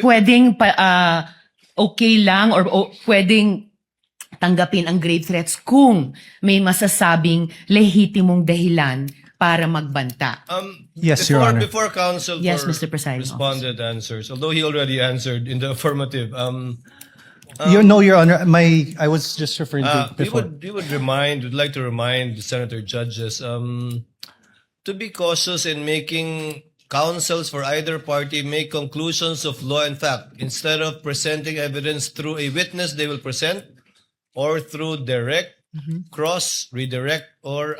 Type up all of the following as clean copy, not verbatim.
pwedeng okay lang or pwedeng tanggapin ang grave threats kung may masasabing lehitimong dahilan para magbanta. Yes, Your Honor. Before counsel Yes, for Mr. Presiding responded answers, although he already answered in the affirmative, No, Your Honor. I was just referring to before. we'd like to remind the senator judges to be cautious in making counsels for either party make conclusions of law and fact instead of presenting evidence through a witness they will present or through direct, cross, redirect, or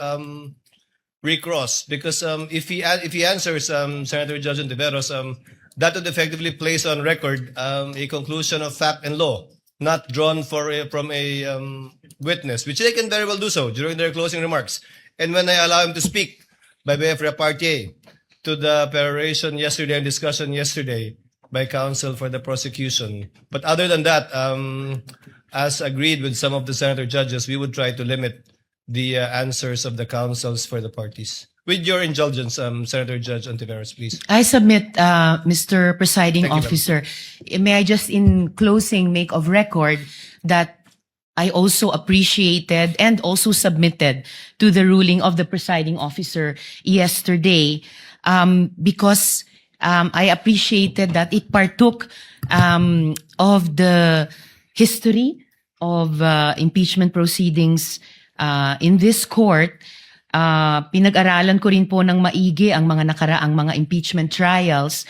recross. Because if he answers Senator Judge Ontiveros, that would effectively place on record a conclusion of fact and law, not drawn from a witness, which they can very well do so during their closing remarks. And when I allow him to speak by way of repartee to the peroration yesterday and discussion yesterday by counsel for the prosecution. But other than that, as agreed with some of the senator judges, we would try to limit the answers of the counsels for the parties. With your indulgence, Senator Judge Ontiveros, please. I submit, Mr. Presiding Thank you, ma'am. Officer, may I just in closing make of record that I also appreciated and also submitted to the ruling of the presiding officer yesterday because I appreciated that it partook of the history of impeachment proceedings in this court. Pinag-aralan ko rin po ng maigi ang mga nakaraang mga impeachment trials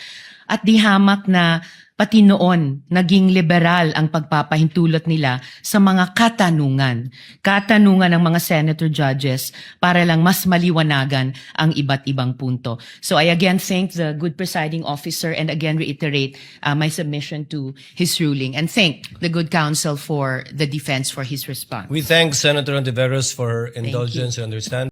at di hamak na pati noon naging liberal ang pagpapahintulot nila sa mga katanungan ng mga senator judges para lang mas maliwanagan ang iba't ibang punto. So I again thank the good presiding officer and again reiterate my submission to his ruling and thank the good counsel for the defense for his response. We thank Senator Ontiveros for her indulgence and understanding.